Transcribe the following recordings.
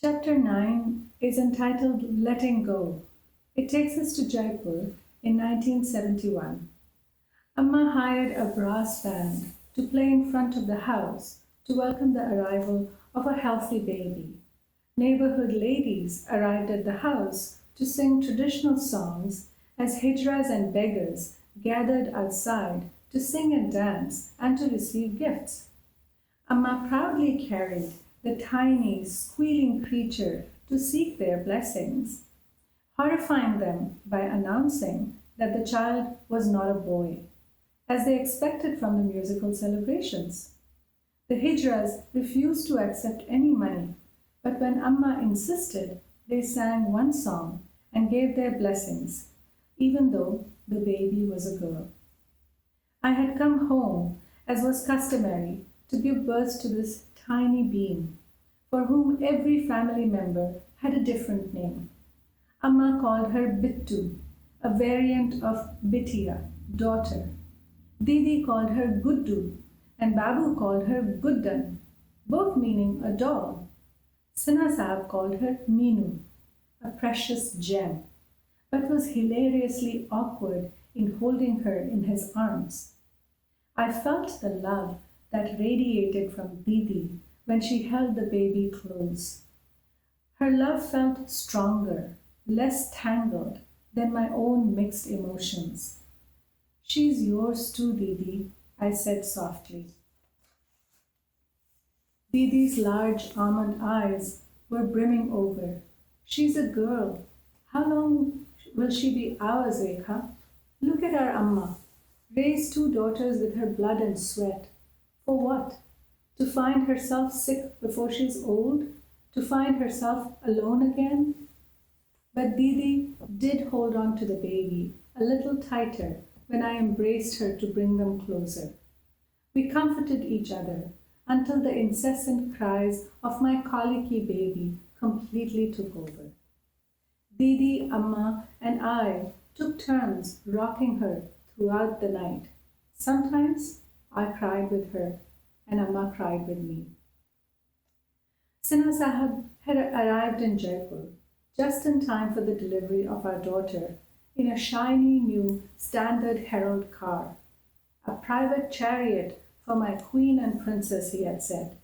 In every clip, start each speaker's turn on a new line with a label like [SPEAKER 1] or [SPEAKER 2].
[SPEAKER 1] Chapter 9 is entitled Letting Go. It takes us to Jaipur in 1971. Amma hired a brass band to play in front of the house to welcome the arrival of a healthy baby. Neighborhood ladies arrived at the house to sing traditional songs as hijras and beggars gathered outside to sing and dance and to receive gifts. Amma proudly carried the tiny, squealing creature to seek their blessings, horrifying them by announcing that the child was not a boy, as they expected from the musical celebrations. The hijras refused to accept any money, but when Amma insisted, they sang one song and gave their blessings, even though the baby was a girl. I had come home, as was customary, to give birth to this tiny being, for whom every family member had a different name. Amma called her Bittu, a variant of Bitiya, daughter. Didi called her Guddu, and Babu called her Guddan, both meaning a doll. Sinha Sahab called her Meenu, a precious gem, but was hilariously awkward in holding her in his arms. I felt the love that radiated from Didi when she held the baby close. Her love felt stronger, less tangled than my own mixed emotions. She's yours too, Didi, I said softly. Didi's large almond eyes were brimming over. She's a girl. How long will she be ours, Rekha? Look at our Amma. Raised two daughters with her blood and sweat. For what? To find herself sick before she's old? To find herself alone again? But Didi did hold on to the baby a little tighter when I embraced her to bring them closer. We comforted each other until the incessant cries of my colicky baby completely took over. Didi, Amma, and I took turns rocking her throughout the night. Sometimes I cried with her, and Amma cried with me. Sinha Sahab had arrived in Jaipur just in time for the delivery of our daughter in a shiny new standard Herald car, a private chariot for my queen and princess, he had said.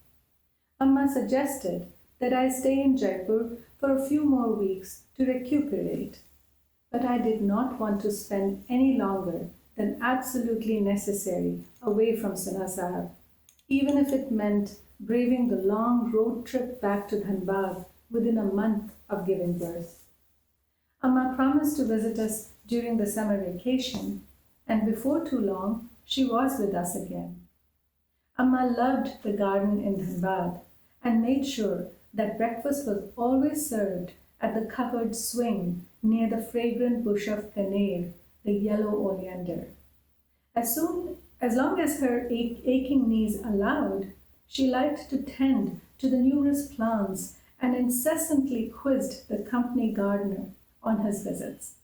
[SPEAKER 1] Amma suggested that I stay in Jaipur for a few more weeks to recuperate, but I did not want to spend any longer than absolutely necessary away from Sinha Sahab, even if it meant braving the long road trip back to Dhanbad within a month of giving birth. Amma promised to visit us during the summer vacation, and before too long, she was with us again. Amma loved the garden in Dhanbad and made sure that breakfast was always served at the covered swing near the fragrant bush of kaneer, the yellow oleander. As long as her aching knees allowed, she liked to tend to the numerous plants and incessantly quizzed the company gardener on his visits.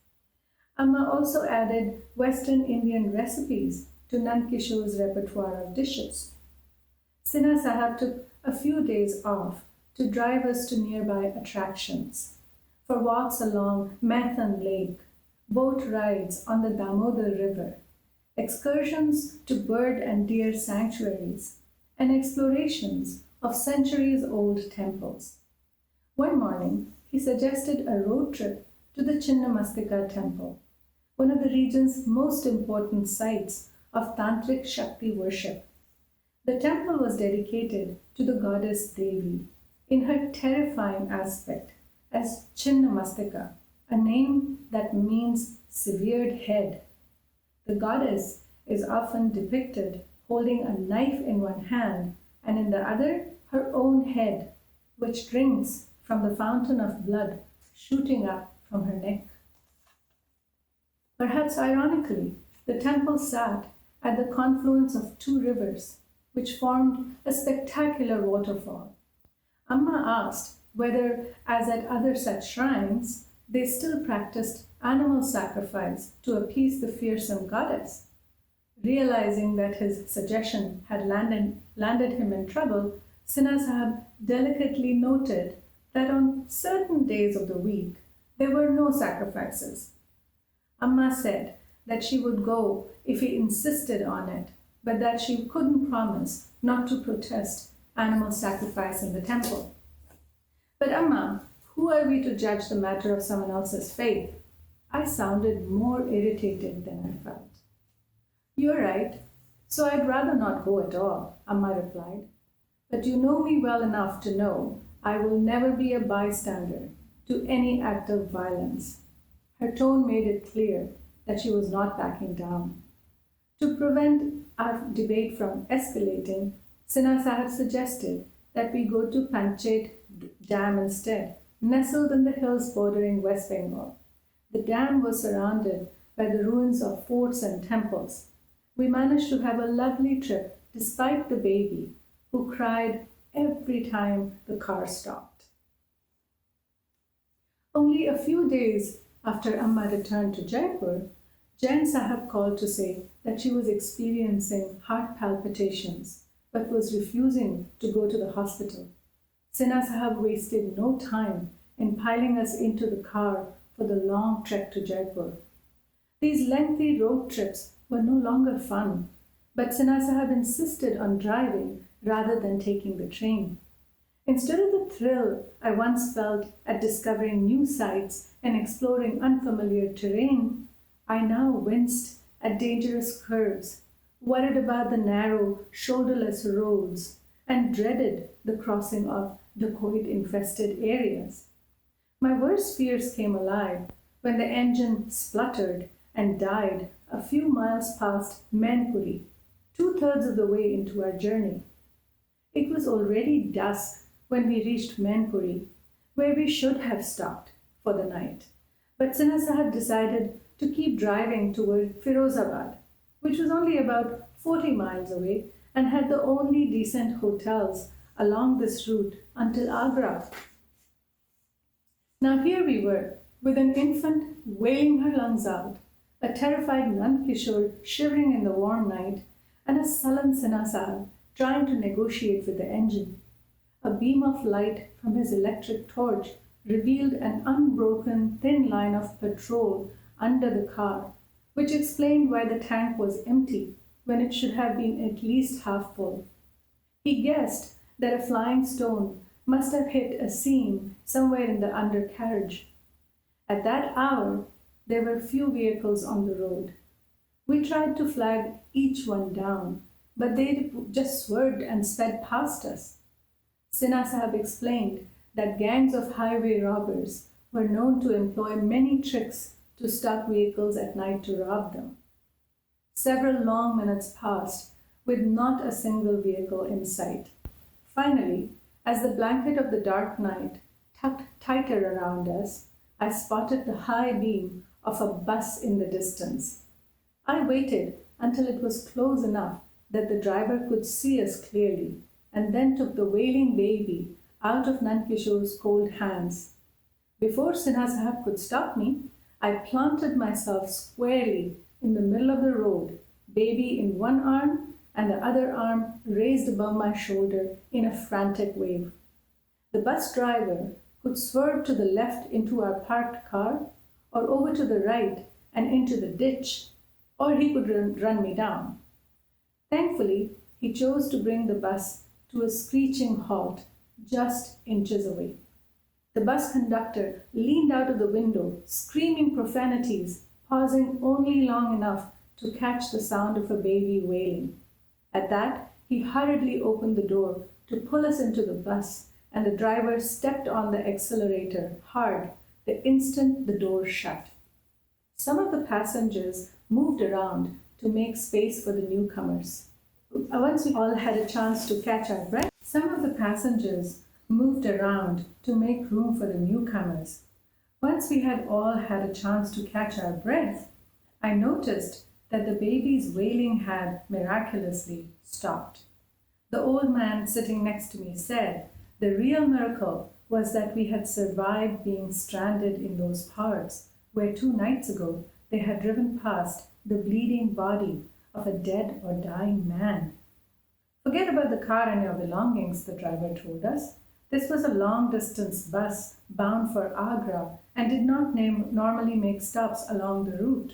[SPEAKER 1] Amma also added Western Indian recipes to Nankishore's repertoire of dishes. Sinha Sahab took a few days off to drive us to nearby attractions, for walks along Methan Lake, boat rides on the Damodar River, excursions to bird and deer sanctuaries, and explorations of centuries-old temples. One morning, he suggested a road trip to the Chinnamastika temple, one of the region's most important sites of Tantric Shakti worship. The temple was dedicated to the goddess Devi in her terrifying aspect as Chinnamastika, a name that means severed head. The goddess is often depicted holding a knife in one hand and in the other her own head, which drinks from the fountain of blood shooting up from her neck. Perhaps ironically, the temple sat at the confluence of two rivers, which formed a spectacular waterfall. Amma asked whether, as at other such shrines, they still practiced animal sacrifice to appease the fearsome goddess. Realizing that his suggestion had landed him in trouble, Sinha Sahab delicately noted that on certain days of the week there were no sacrifices. Amma said that she would go if he insisted on it, but that she couldn't promise not to protest animal sacrifice in the temple. But Amma, who are we to judge the matter of someone else's faith? I sounded more irritated than I felt. You're right, so I'd rather not go at all, Amma replied. But you know me well enough to know I will never be a bystander to any act of violence. Her tone made it clear that she was not backing down. To prevent our debate from escalating, Sinha Sahib suggested that we go to Panchet Dam instead, nestled in the hills bordering West Bengal. The dam was surrounded by the ruins of forts and temples. We managed to have a lovely trip despite the baby, who cried every time the car stopped. Only a few days after Amma returned to Jaipur, Jain Sahib called to say that she was experiencing heart palpitations but was refusing to go to the hospital. Sinha Sahib wasted no time in piling us into the car for the long trek to Jaipur. These lengthy road trips were no longer fun, but Sinha Sahib insisted on driving rather than taking the train. Instead of the thrill I once felt at discovering new sights and exploring unfamiliar terrain, I now winced at dangerous curves, worried about the narrow, shoulderless roads, and dreaded the crossing of dacoit-infested areas. My worst fears came alive when the engine spluttered and died a few miles past Mainpuri, 2/3 of the way into our journey. It was already dusk when we reached Mainpuri, where we should have stopped for the night. But Sinha Sahib decided to keep driving toward Firozabad, which was only about 40 miles away and had the only decent hotels along this route until Agra. Now here we were, with an infant wailing her lungs out, a terrified Nand Kishore shivering in the warm night, and a sullen Sinha Sahib trying to negotiate with the engine. A beam of light from his electric torch revealed an unbroken thin line of petrol under the car, which explained why the tank was empty when it should have been at least half full. He guessed that a flying stone must have hit a seam somewhere in the undercarriage. At that hour, there were few vehicles on the road. We tried to flag each one down, but they just swerved and sped past us. Sinha Sahib explained that gangs of highway robbers were known to employ many tricks to stop vehicles at night to rob them. Several long minutes passed with not a single vehicle in sight. Finally, as the blanket of the dark night tucked tighter around us, I spotted the high beam of a bus in the distance. I waited until it was close enough that the driver could see us clearly, and then took the wailing baby out of Nand Kishore's cold hands. Before Sinha Sahib could stop me, I planted myself squarely in the middle of the road, baby in one arm and the other arm raised above my shoulder in a frantic wave. The bus driver could swerve to the left into our parked car, or over to the right and into the ditch, or he could run me down. Thankfully, he chose to bring the bus to a screeching halt just inches away. The bus conductor leaned out of the window, screaming profanities, pausing only long enough to catch the sound of a baby wailing. At that, he hurriedly opened the door to pull us into the bus, and the driver stepped on the accelerator hard the instant the door shut. Some of the passengers moved around to make space for the newcomers. Once we all had a chance to catch our breath, some of the passengers moved around to make room for the newcomers. Once we had all had a chance to catch our breath, I noticed that the baby's wailing had miraculously stopped. The old man sitting next to me said the real miracle was that we had survived being stranded in those parts where 2 nights ago they had driven past the bleeding body of a dead or dying man. Forget about the car and your belongings, the driver told us. This was a long distance bus bound for Agra and did not normally make stops along the route.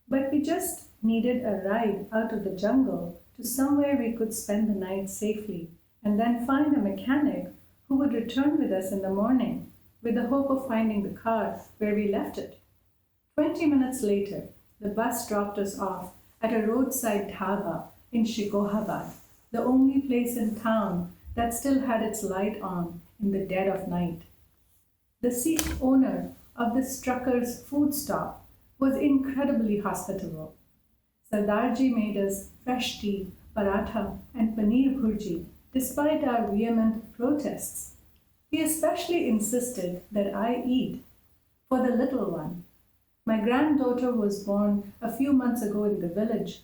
[SPEAKER 1] But we just needed a ride out of the jungle to somewhere we could spend the night safely and then find a mechanic who would return with us in the morning with the hope of finding the car where we left it. 20 minutes later, the bus dropped us off at a roadside dhaba in Shikohabad, the only place in town that still had its light on in the dead of night. The Sikh owner of this trucker's food stop was incredibly hospitable. Sardarji made us fresh tea, paratha, and paneer bhurji despite our vehement protests. He especially insisted that I eat for the little one. My granddaughter was born a few months ago in the village.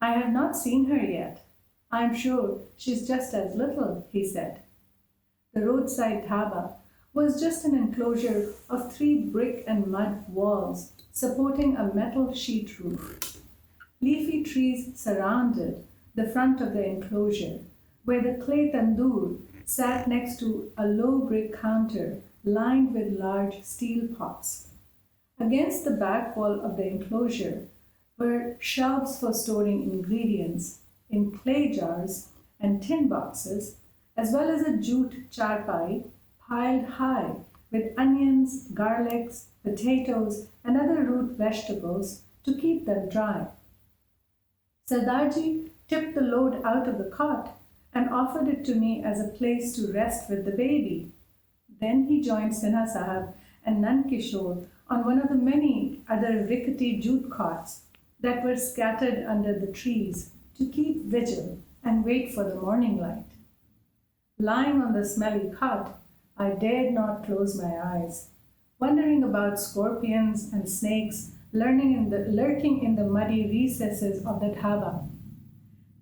[SPEAKER 1] I have not seen her yet. I am sure she's just as little, he said. The roadside dhaba was just an enclosure of 3 brick and mud walls supporting a metal sheet roof. Leafy trees surrounded the front of the enclosure, where the clay tandoor sat next to a low brick counter lined with large steel pots. Against the back wall of the enclosure were shelves for storing ingredients in clay jars and tin boxes, as well as a jute charpai piled high with onions, garlics, potatoes, and other root vegetables to keep them dry. Sardarji tipped the load out of the cot and offered it to me as a place to rest with the baby. Then he joined Sinha Sahab and Nand Kishore on one of the many other rickety jute cots that were scattered under the trees to keep vigil and wait for the morning light. Lying on the smelly cot, I dared not close my eyes, wondering about scorpions and snakes lurking in the muddy recesses of the dhaba.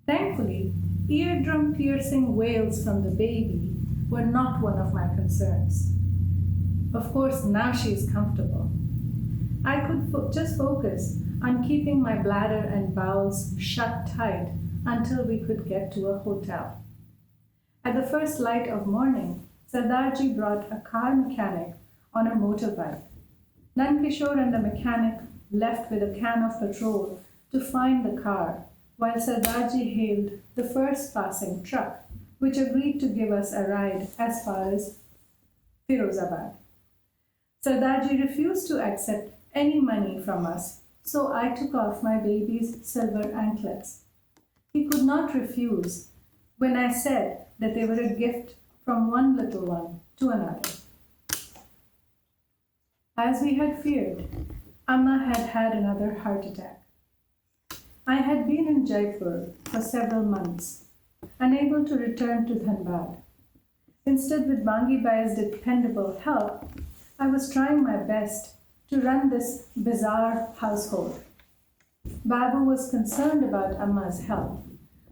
[SPEAKER 1] Thankfully, eardrum-piercing wails from the baby were not one of my concerns. Of course, now she is comfortable. I could just focus on keeping my bladder and bowels shut tight until we could get to a hotel. At the first light of morning, Sardarji brought a car mechanic on a motorbike. Nankishore and the mechanic left with a can of petrol to find the car, while Sardarji hailed the first passing truck, which agreed to give us a ride as far as Firozabad. Sardarji refused to accept any money from us, so I took off my baby's silver anklets. He could not refuse when I said that they were a gift from one little one to another. As we had feared, Amma had had another heart attack. I had been in Jaipur for several months, unable to return to Dhanbad. Instead, with Bangi Bai's dependable help, I was trying my best to run this bizarre household. Babu was concerned about Amma's health,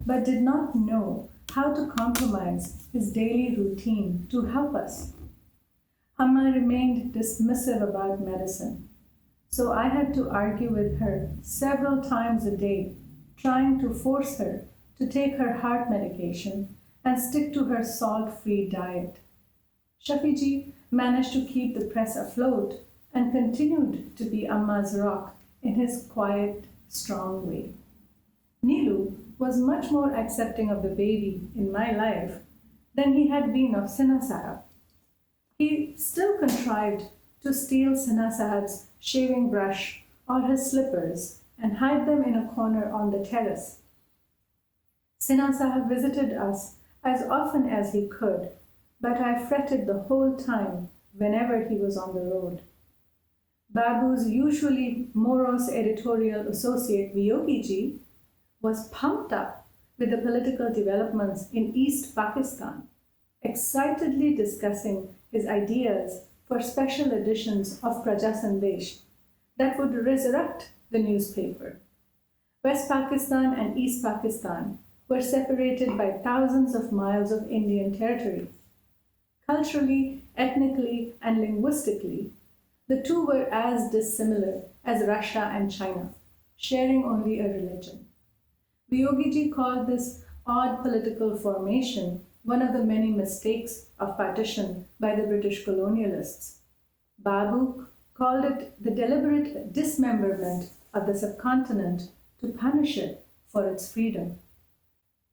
[SPEAKER 1] but did not know how to compromise his daily routine to help us. Amma remained dismissive about medicine, so I had to argue with her several times a day, trying to force her to take her heart medication and stick to her salt-free diet. Shafiji managed to keep the press afloat and continued to be Amma's rock in his quiet, strong way. Nilu was much more accepting of the baby in my life than he had been of Sinha Sahab. He still contrived to steal Sinha Sahab's shaving brush or his slippers and hide them in a corner on the terrace. Sinha Sahab visited us as often as he could, but I fretted the whole time whenever he was on the road. Babu's usually morose editorial associate Viyogiji was pumped up with the political developments in East Pakistan, excitedly discussing his ideas for special editions of Praja Sandesh that would resurrect the newspaper. West Pakistan and East Pakistan were separated by thousands of miles of Indian territory. Culturally, ethnically, and linguistically, the two were as dissimilar as Russia and China, sharing only a religion. Vyogiji called this odd political formation one of the many mistakes of partition by the British colonialists. Babu called it the deliberate dismemberment of the subcontinent to punish it for its freedom.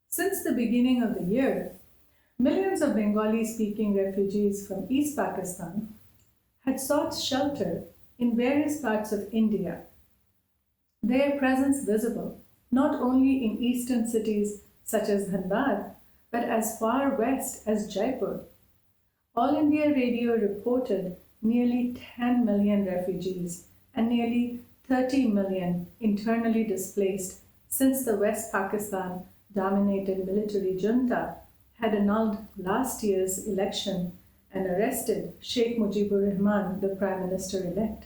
[SPEAKER 1] Since the beginning of the year, millions of Bengali speaking refugees from East Pakistan had sought shelter in various parts of India, their presence visible not only in eastern cities such as Dhanbad, but as far west as Jaipur. All India Radio reported nearly 10 million refugees and nearly 30 million internally displaced since the West Pakistan dominated military junta had annulled last year's election and arrested Sheikh Mujibur Rahman, the Prime Minister elect.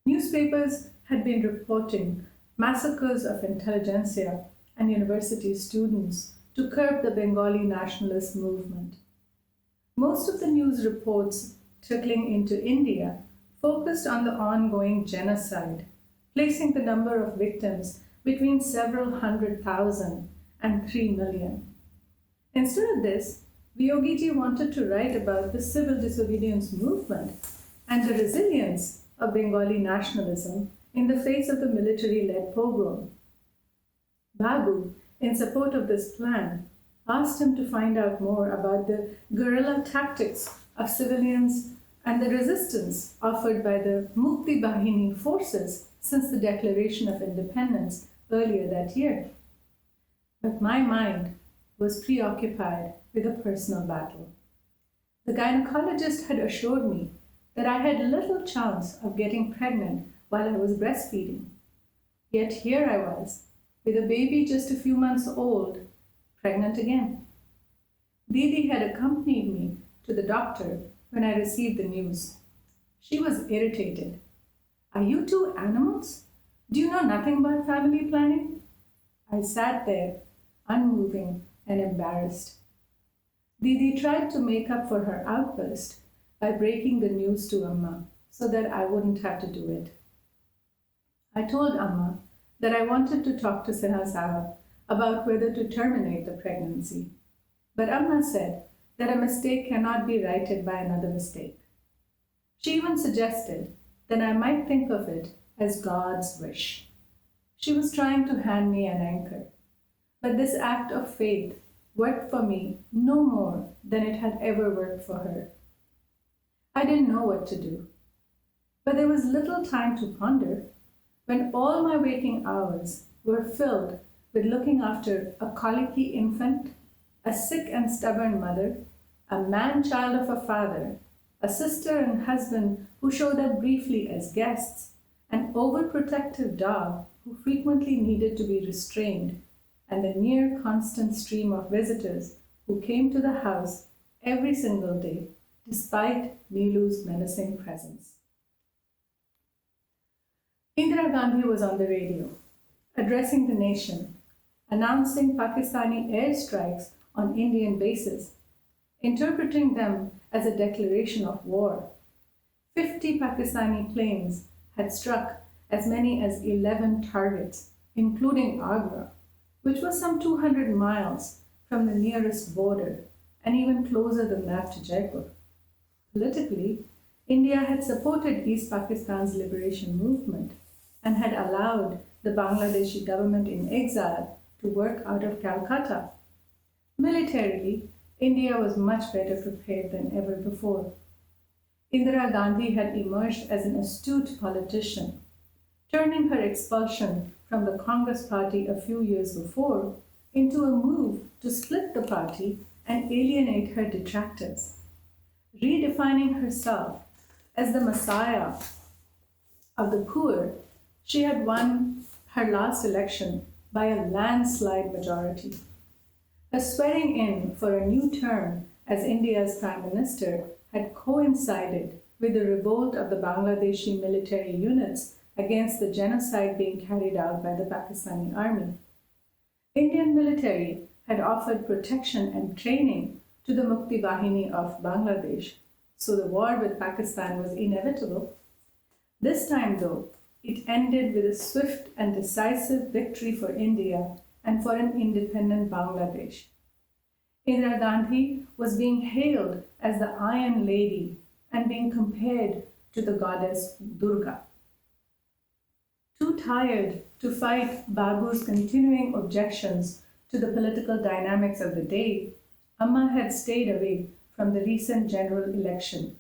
[SPEAKER 1] Newspapers had been reporting massacres of intelligentsia and university students to curb the Bengali nationalist movement. Most of the news reports trickling into India focused on the ongoing genocide, placing the number of victims between several 100,000 and 3 million. Instead of this, Vyogiji wanted to write about the civil disobedience movement and the resilience of Bengali nationalism in the face of the military-led pogrom. Babu, in support of this plan, asked him to find out more about the guerrilla tactics of civilians and the resistance offered by the Mukti Bahini forces since the declaration of independence earlier that year. But my mind was preoccupied with a personal battle. The gynecologist had assured me that I had little chance of getting pregnant while I was breastfeeding. Yet here I was, with a baby just a few months old, pregnant again. Didi had accompanied me to the doctor when I received the news. She was irritated. "Are you two animals? Do you know nothing about family planning?" I sat there, unmoving and embarrassed. Didi tried to make up for her outburst by breaking the news to Amma so that I wouldn't have to do it. I told Amma that I wanted to talk to Sahasahab about whether to terminate the pregnancy. But Amma said that a mistake cannot be righted by another mistake. She even suggested that I might think of it as God's wish. She was trying to hand me an anchor, but this act of faith worked for me no more than it had ever worked for her. I didn't know what to do, but there was little time to ponder when all my waking hours were filled with looking after a colicky infant, a sick and stubborn mother, a man-child of a father, a sister and husband who showed up briefly as guests, an overprotective dog who frequently needed to be restrained, and the near constant stream of visitors who came to the house every single day, despite Neelu's menacing presence. Indira Gandhi was on the radio, addressing the nation, announcing Pakistani airstrikes on Indian bases, interpreting them as a declaration of war. 50 Pakistani planes had struck as many as 11 targets, including Agra, which was some 200 miles from the nearest border and even closer than that to Jaipur. Politically, India had supported East Pakistan's liberation movement and had allowed the Bangladeshi government in exile to work out of Calcutta. Militarily, India was much better prepared than ever before. Indira Gandhi had emerged as an astute politician, turning her expulsion from the Congress party a few years before into a move to split the party and alienate her detractors. Redefining herself as the messiah of the poor, she had won her last election by a landslide majority. Her swearing in for a new term as India's Prime Minister had coincided with the revolt of the Bangladeshi military units against the genocide being carried out by the Pakistani army. Indian military had offered protection and training to the Mukti Bahini of Bangladesh, so the war with Pakistan was inevitable. This time, though, it ended with a swift and decisive victory for India and for an independent Bangladesh. Indira Gandhi was being hailed as the Iron Lady and being compared to the goddess Durga. Too tired to fight Babu's continuing objections to the political dynamics of the day, Amma had stayed away from the recent general election.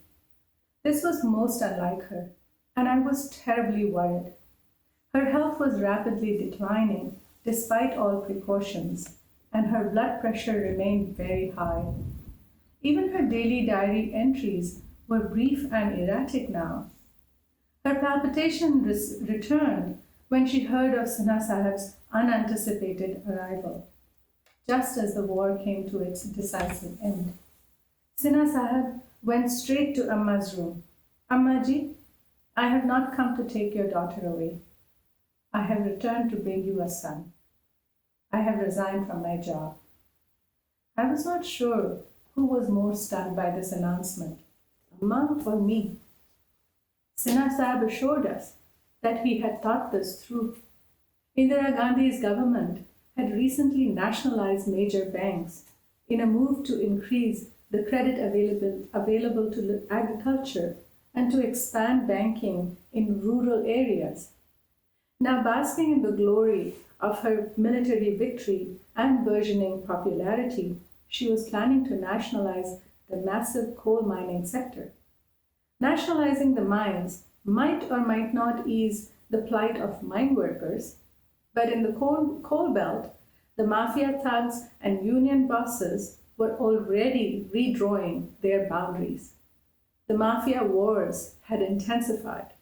[SPEAKER 1] This was most unlike her, and I was terribly worried. Her health was rapidly declining despite all precautions, and her blood pressure remained very high. Even her daily diary entries were brief and erratic now. Her palpitation returned when she heard of Sinha Sahib's unanticipated arrival, just as the war came to its decisive end. Sinha Sahib went straight to Amma's room. Amma ji, I have not come to take your daughter away. I have returned to bring you a son. I have resigned from my job. I was not sure who was more stunned by this announcement, Amma or me. Sinha Sahib assured us that he had thought this through. Indira Gandhi's government had recently nationalized major banks in a move to increase the credit available to agriculture and to expand banking in rural areas. Now, basking in the glory of her military victory and burgeoning popularity, she was planning to nationalize the massive coal mining sector. Nationalizing the mines might or might not ease the plight of mine workers, but in the coal belt, the mafia thugs and union bosses were already redrawing their boundaries. The mafia wars had intensified,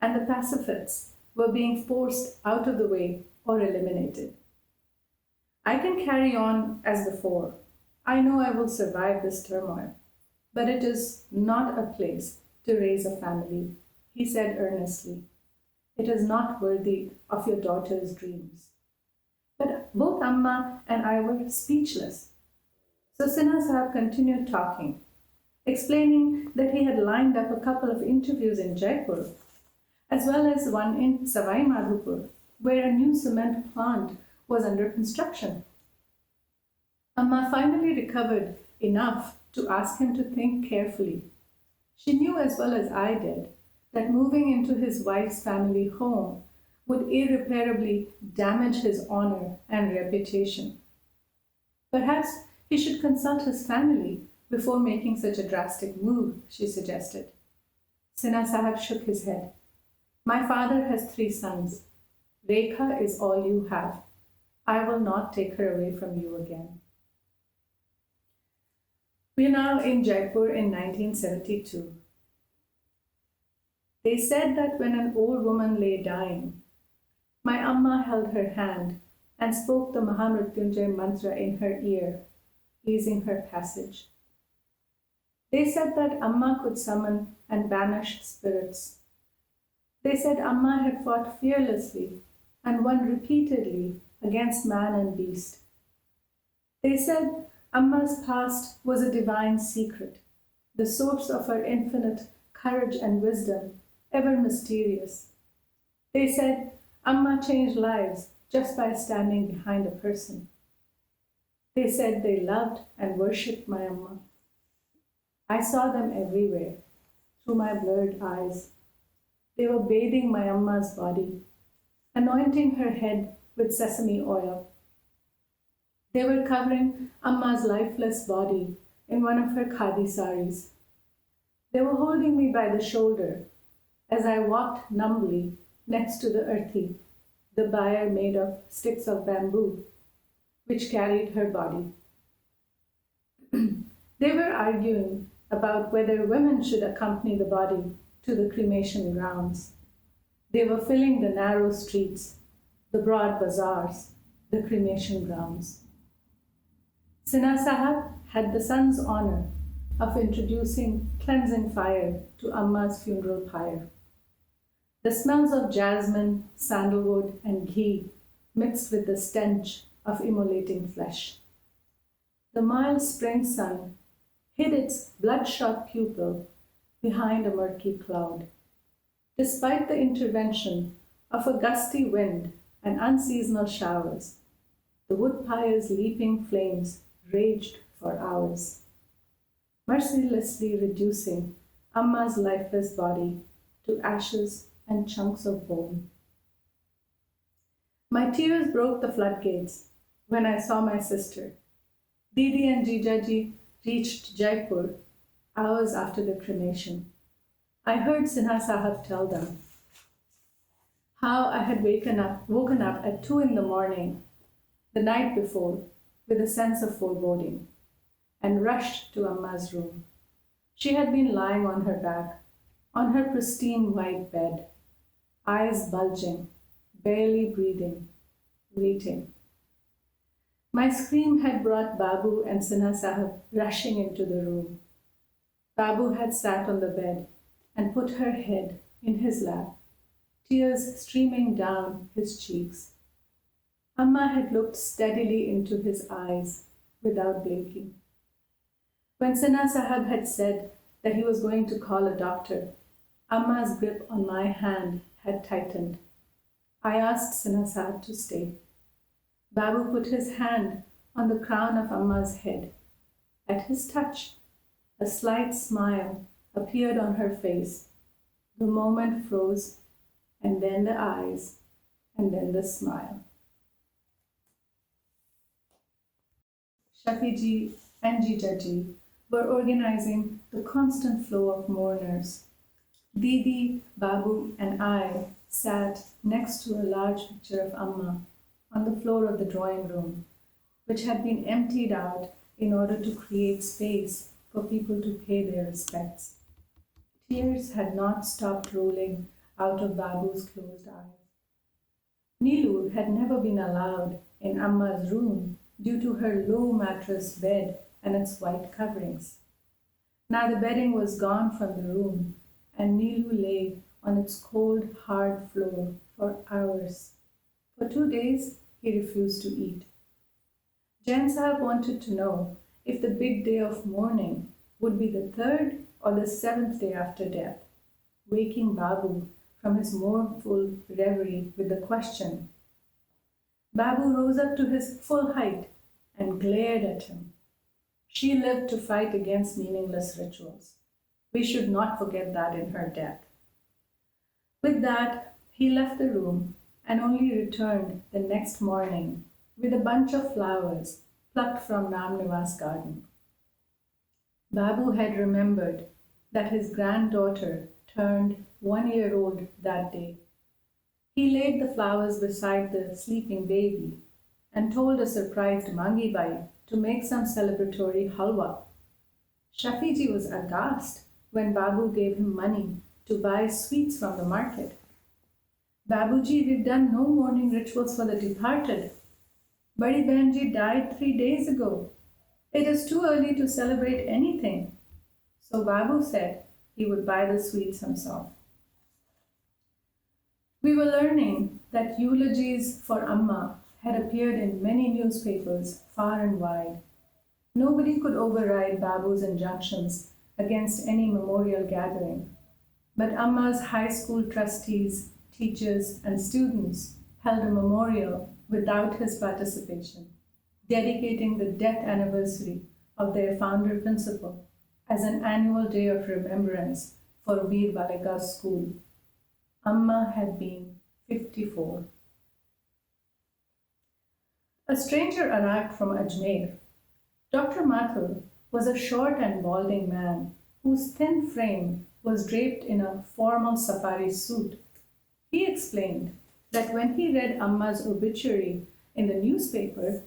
[SPEAKER 1] and the pacifists were being forced out of the way or eliminated. I can carry on as before. I know I will survive this turmoil, but it is not a place to raise a family, he said earnestly. It is not worthy of your daughter's dreams. But both Amma and I were speechless. So Sinha Sahib continued talking, explaining that he had lined up a couple of interviews in Jaipur, as well as one in Savai Madhopur, where a new cement plant was under construction. Amma finally recovered enough to ask him to think carefully. She knew as well as I did that moving into his wife's family home would irreparably damage his honor and reputation. Perhaps he should consult his family before making such a drastic move, she suggested. Sinha Sahib shook his head. My father has 3 sons. Rekha is all you have. I will not take her away from you again. We are now in Jaipur in 1972. They said that when an old woman lay dying, my Amma held her hand and spoke the Mahamrityunjay mantra in her ear, easing her passage. They said that Amma could summon and banish spirits. They said Amma had fought fearlessly and won repeatedly against man and beast. They said Amma's past was a divine secret, the source of her infinite courage and wisdom, ever mysterious. They said Amma changed lives just by standing behind a person. They said they loved and worshipped my Amma. I saw them everywhere, through my blurred eyes. They were bathing my Amma's body, anointing her head with sesame oil. They were covering Amma's lifeless body in one of her khadi saris. They were holding me by the shoulder as I walked numbly next to the earthi, the bier made of sticks of bamboo, which carried her body. They were arguing about whether women should accompany the body to the cremation grounds. They were filling the narrow streets, the broad bazaars, the cremation grounds. Sinha Sahib had the son's honor of introducing cleansing fire to Amma's funeral pyre. The smells of jasmine, sandalwood, and ghee mixed with the stench of immolating flesh. The mild spring sun hid its bloodshot pupil behind a murky cloud. Despite the intervention of a gusty wind and unseasonal showers, the wood pyre's leaping flames raged for hours, mercilessly reducing Amma's lifeless body to ashes and chunks of bone. My tears broke the floodgates when I saw my sister. Didi and Jijaji reached Jaipur hours after the cremation. I heard Sinha Sahab tell them how I had woken up at 2 in the morning the night before with a sense of foreboding and rushed to Amma's room. She had been lying on her back, on her pristine white bed, eyes bulging, barely breathing, waiting. My scream had brought Babu and Sinha Sahab rushing into the room. Babu had sat on the bed and put her head in his lap, tears streaming down his cheeks. Amma had looked steadily into his eyes without blinking. When Sinha Sahab had said that he was going to call a doctor, Amma's grip on my hand had tightened. I asked Sinha Sahab to stay. Babu put his hand on the crown of Amma's head. At his touch, a slight smile appeared on her face. The moment froze, and then the eyes, and then the smile. Shafiji and Jijaji were organizing the constant flow of mourners. Didi, Babu, and I sat next to a large picture of Amma on the floor of the drawing room, which had been emptied out in order to create space for people to pay their respects. Tears had not stopped rolling out of Babu's closed eyes. Neelu had never been allowed in Amma's room due to her low mattress bed and its white coverings. Now the bedding was gone from the room, and Neelu lay on its cold, hard floor for hours. For 2 days, he refused to eat. Jain Sahab wanted to know if the big day of mourning would be the 3rd or the 7th day after death, waking Babu from his mournful reverie with the question. Babu rose up to his full height and glared at him. She lived to fight against meaningless rituals. We should not forget that in her death. With that, he left the room and only returned the next morning with a bunch of flowers plucked from Ramnivas' garden. Babu had remembered that his granddaughter turned 1 year old that day. He laid the flowers beside the sleeping baby and told a surprised Mangi Bai to make some celebratory halwa. Shafiji was aghast when Babu gave him money to buy sweets from the market. Babuji, we've done no mourning rituals for the departed. Badi Banji died 3 days ago. It is too early to celebrate anything. So Babu said he would buy the sweets himself. We were learning that eulogies for Amma had appeared in many newspapers far and wide. Nobody could override Babu's injunctions against any memorial gathering, but Amma's high school trustees, teachers, and students held a memorial without his participation, dedicating the death anniversary of their founder principal as an annual day of remembrance for Veer Balika's school. Amma had been 54. A stranger arrived from Ajmer. Dr. Mathur was a short and balding man whose thin frame was draped in a formal safari suit. He explained that when he read Amma's obituary in the newspaper,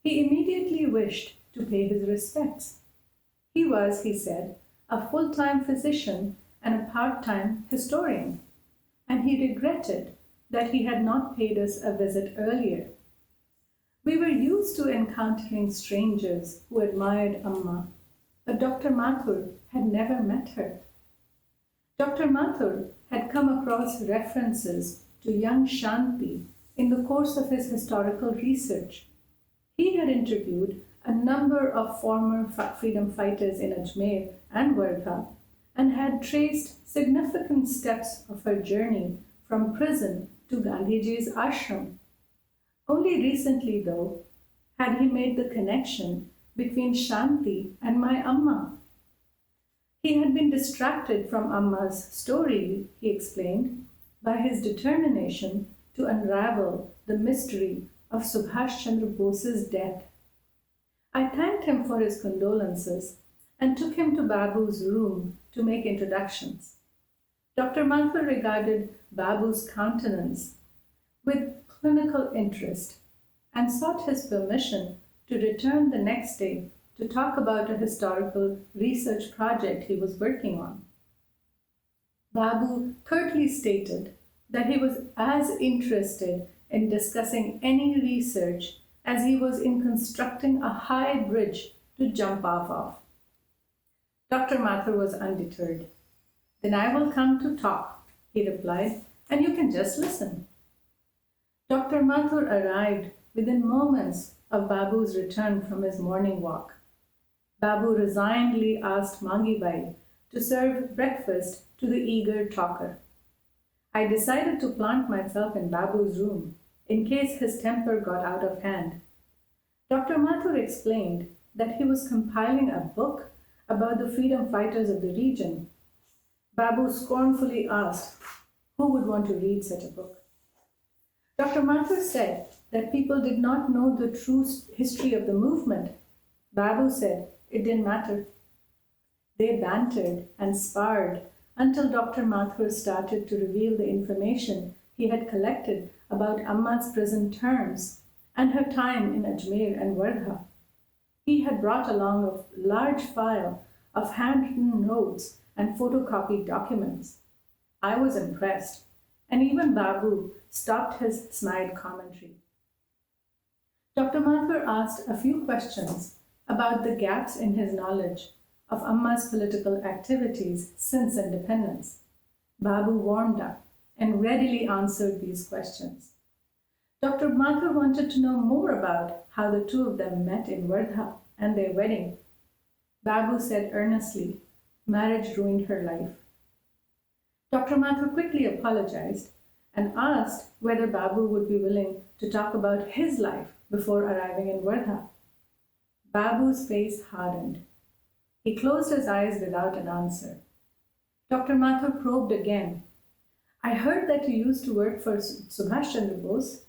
[SPEAKER 1] he immediately wished to pay his respects. He was, he said, a full-time physician and a part-time historian, and he regretted that he had not paid us a visit earlier. We were used to encountering strangers who admired Amma, but Dr. Mathur had never met her. Dr. Mathur had come across references to young Shanti in the course of his historical research. He had interviewed a number of former freedom fighters in Ajmer and Wardha and had traced significant steps of her journey from prison to Gandhiji's ashram. Only recently, though, had he made the connection between Shanti and my Amma. He had been distracted from Amma's story, he explained, by his determination to unravel the mystery of Subhash Chandra Bose's death. I thanked him for his condolences and took him to Babu's room to make introductions. Dr. Mathur regarded Babu's countenance with clinical interest and sought his permission to return the next day to talk about a historical research project he was working on. Babu curtly stated that he was as interested in discussing any research as he was in constructing a high bridge to jump off of. Dr. Mathur was undeterred. "Then I will come to talk," he replied, "and you can just listen." Dr. Mathur arrived within moments of Babu's return from his morning walk. Babu resignedly asked Mangibai to serve breakfast to the eager talker. I decided to plant myself in Babu's room in case his temper got out of hand. Dr. Mathur explained that he was compiling a book about the freedom fighters of the region. Babu scornfully asked, who would want to read such a book? Dr. Mathur said that people did not know the true history of the movement. Babu said it didn't matter. They bantered and sparred until Dr. Mathur started to reveal the information he had collected about Amma's prison terms and her time in Ajmer and Wardha. He had brought along a large file of handwritten notes and photocopied documents. I was impressed, and even Babu stopped his snide commentary. Dr. Mathur asked a few questions about the gaps in his knowledge of Amma's political activities since independence. Babu warmed up and readily answered these questions. Dr. Mathur wanted to know more about how the two of them met in Wardha and their wedding. Babu said earnestly, marriage ruined her life. Dr. Mathur quickly apologized and asked whether Babu would be willing to talk about his life before arriving in Wardha. Babu's face hardened. He closed his eyes without an answer. Dr. Mathur probed again. I heard that you used to work for Subhash Chandra Bose.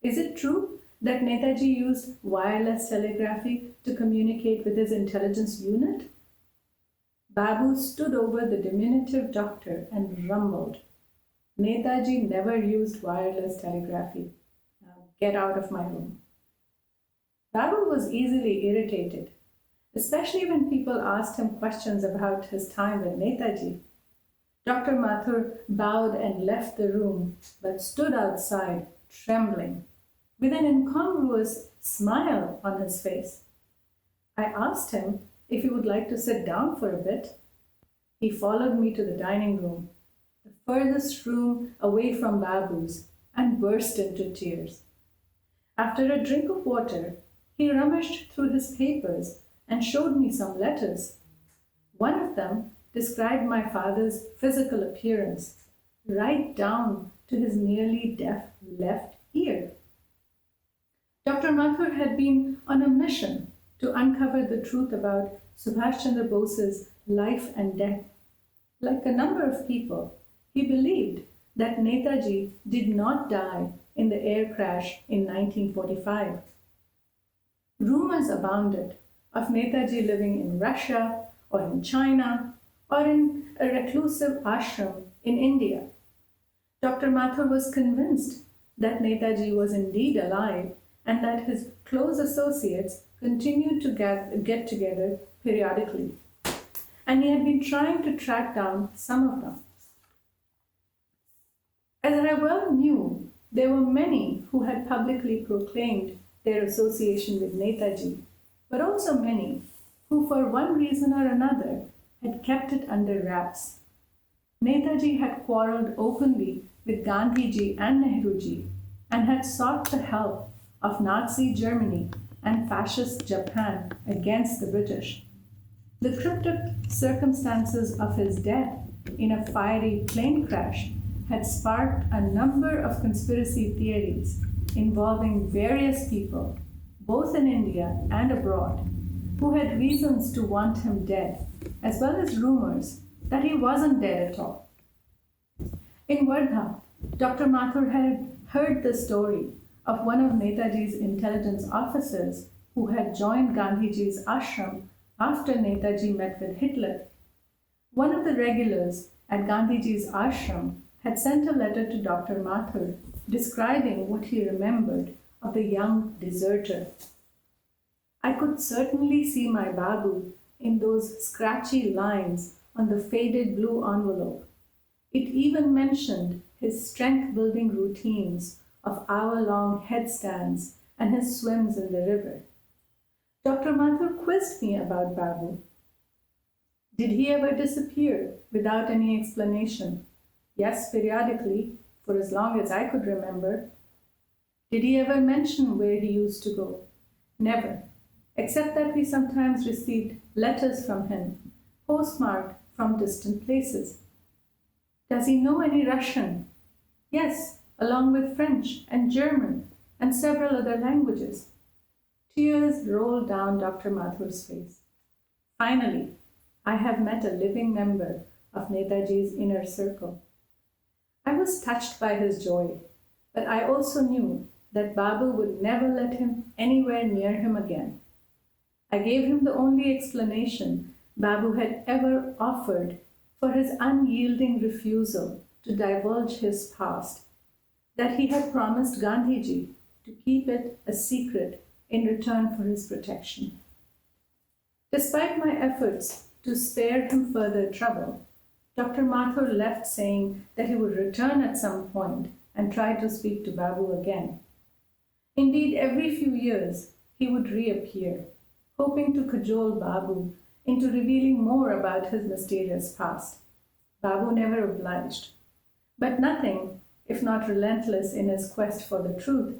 [SPEAKER 1] Is it true that Netaji used wireless telegraphy to communicate with his intelligence unit? Babu stood over the diminutive doctor and rumbled. Netaji never used wireless telegraphy. Now get out of my room. Babu was easily irritated, especially when people asked him questions about his time with Netaji. Dr. Mathur bowed and left the room, but stood outside, trembling, with an incongruous smile on his face. I asked him if he would like to sit down for a bit. He followed me to the dining room, the furthest room away from Babu's, and burst into tears. After a drink of water, he rummaged through his papers and showed me some letters. One of them described my father's physical appearance, right down to his nearly deaf left ear. Dr. Mathur had been on a mission to uncover the truth about Subhash Chandra Bose's life and death. Like a number of people, he believed that Netaji did not die in the air crash in 1945. Rumors abounded of Netaji living in Russia or in China or in a reclusive ashram in India. Dr. Mathur was convinced that Netaji was indeed alive and that his close associates continued to get together periodically, and he had been trying to track down some of them. As I well knew, there were many who had publicly proclaimed their association with Netaji, but also many who, for one reason or another, had kept it under wraps. Netaji had quarreled openly with Gandhiji and Nehruji and had sought the help of Nazi Germany and fascist Japan against the British. The cryptic circumstances of his death in a fiery plane crash had sparked a number of conspiracy theories involving various people, both in India and abroad, who had reasons to want him dead, as well as rumors that he wasn't dead at all. In Wardha, Dr. Mathur had heard the story of one of Netaji's intelligence officers who had joined Gandhiji's ashram after Netaji met with Hitler. One of the regulars at Gandhiji's ashram had sent a letter to Dr. Mathur describing what he remembered of the young deserter. I could certainly see my Babu in those scratchy lines on the faded blue envelope. It even mentioned his strength-building routines of hour-long headstands and his swims in the river. Dr. Mathur quizzed me about Babu. Did he ever disappear without any explanation? Yes, periodically, for as long as I could remember. Did he ever mention where he used to go? Never, except that we sometimes received letters from him, postmarked from distant places. Does he know any Russian? Yes, along with French and German and several other languages. Tears rolled down Dr. Mathur's face. Finally, I have met a living member of Netaji's inner circle. I was touched by his joy, but I also knew that Babu would never let him anywhere near him again. I gave him the only explanation Babu had ever offered for his unyielding refusal to divulge his past, that he had promised Gandhiji to keep it a secret in return for his protection. Despite my efforts to spare him further trouble, Dr. Mathur left saying that he would return at some point and try to speak to Babu again. Indeed, every few years he would reappear, hoping to cajole Babu into revealing more about his mysterious past. Babu never obliged, but nothing, if not relentless in his quest for the truth,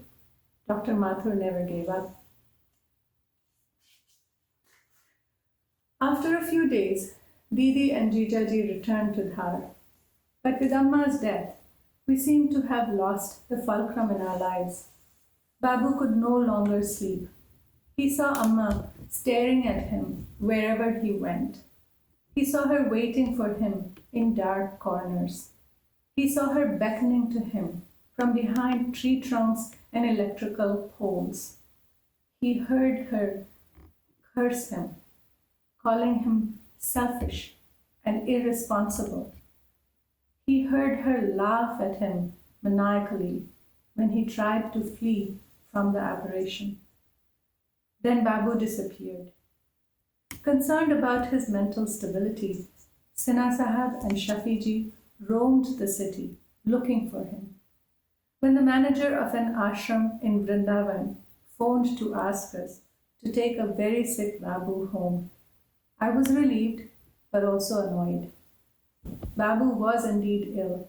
[SPEAKER 1] Dr. Mathur never gave up. After a few days, Didi and Jijaji returned to Dhar. But with Amma's death, we seemed to have lost the fulcrum in our lives. Babu could no longer sleep. He saw Amma staring at him wherever he went. He saw her waiting for him in dark corners. He saw her beckoning to him from behind tree trunks and electrical poles. He heard her curse him, calling him selfish and irresponsible. He heard her laugh at him maniacally when he tried to flee from the apparition. Then Babu disappeared. Concerned about his mental stability, Sinha Sahab and Shafiji roamed the city looking for him. When the manager of an ashram in Vrindavan phoned to ask us to take a very sick Babu home, I was relieved but also annoyed. Babu was indeed ill,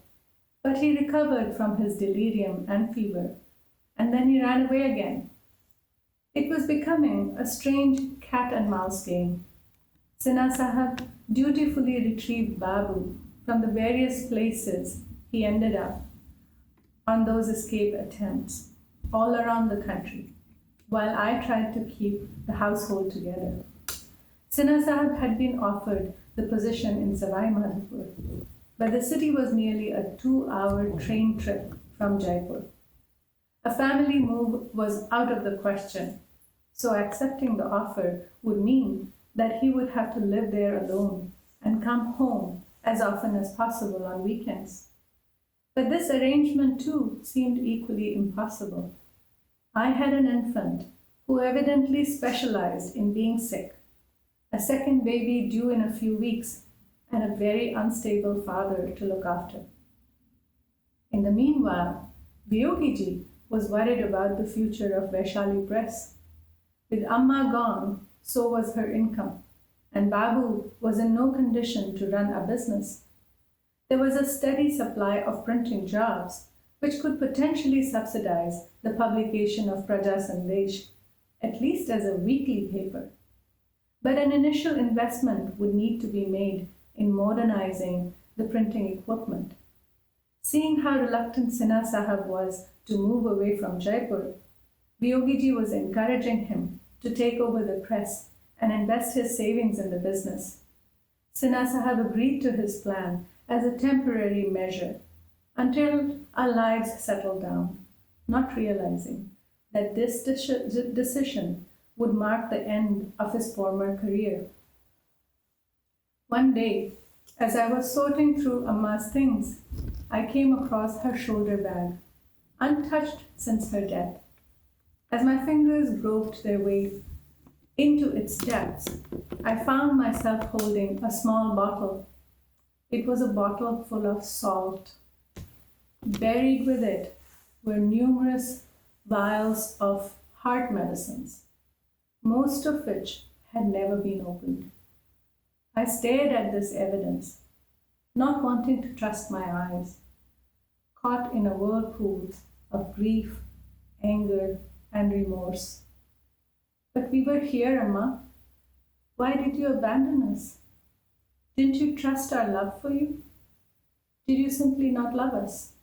[SPEAKER 1] but he recovered from his delirium and fever, and then he ran away again. It was becoming a strange cat and mouse game. Sinha Sahab dutifully retrieved Babu from the various places he ended up on those escape attempts all around the country, while I tried to keep the household together. Sinha Sahab had been offered the position in Savai Madhopur, but the city was nearly a 2-hour train trip from Jaipur. A family move was out of the question, so accepting the offer would mean that he would have to live there alone and come home as often as possible on weekends. But this arrangement too seemed equally impossible. I had an infant who evidently specialized in being sick, a second baby due in a few weeks, and a very unstable father to look after. In the meanwhile, Vyogiji was worried about the future of Vaishali Press. With Amma gone, so was her income, and Babu was in no condition to run a business. There was a steady supply of printing jobs, which could potentially subsidize the publication of Praja Sandesh, at least as a weekly paper. But an initial investment would need to be made in modernizing the printing equipment. Seeing how reluctant Sinha Sahab was to move away from Jaipur, Vyogiji was encouraging him to take over the press and invest his savings in the business. Sinha Sahib agreed to his plan as a temporary measure until our lives settled down, not realizing that this decision would mark the end of his former career. One day, as I was sorting through Amma's things, I came across her shoulder bag, untouched since her death. As my fingers groped their way into its depths, I found myself holding a small bottle. It was a bottle full of salt. Buried with it were numerous vials of heart medicines, most of which had never been opened. I stared at this evidence, not wanting to trust my eyes, caught in a whirlpool of grief, anger, and remorse. But we were here, Amma. Why did you abandon us? Didn't you trust our love for you? Did you simply not love us?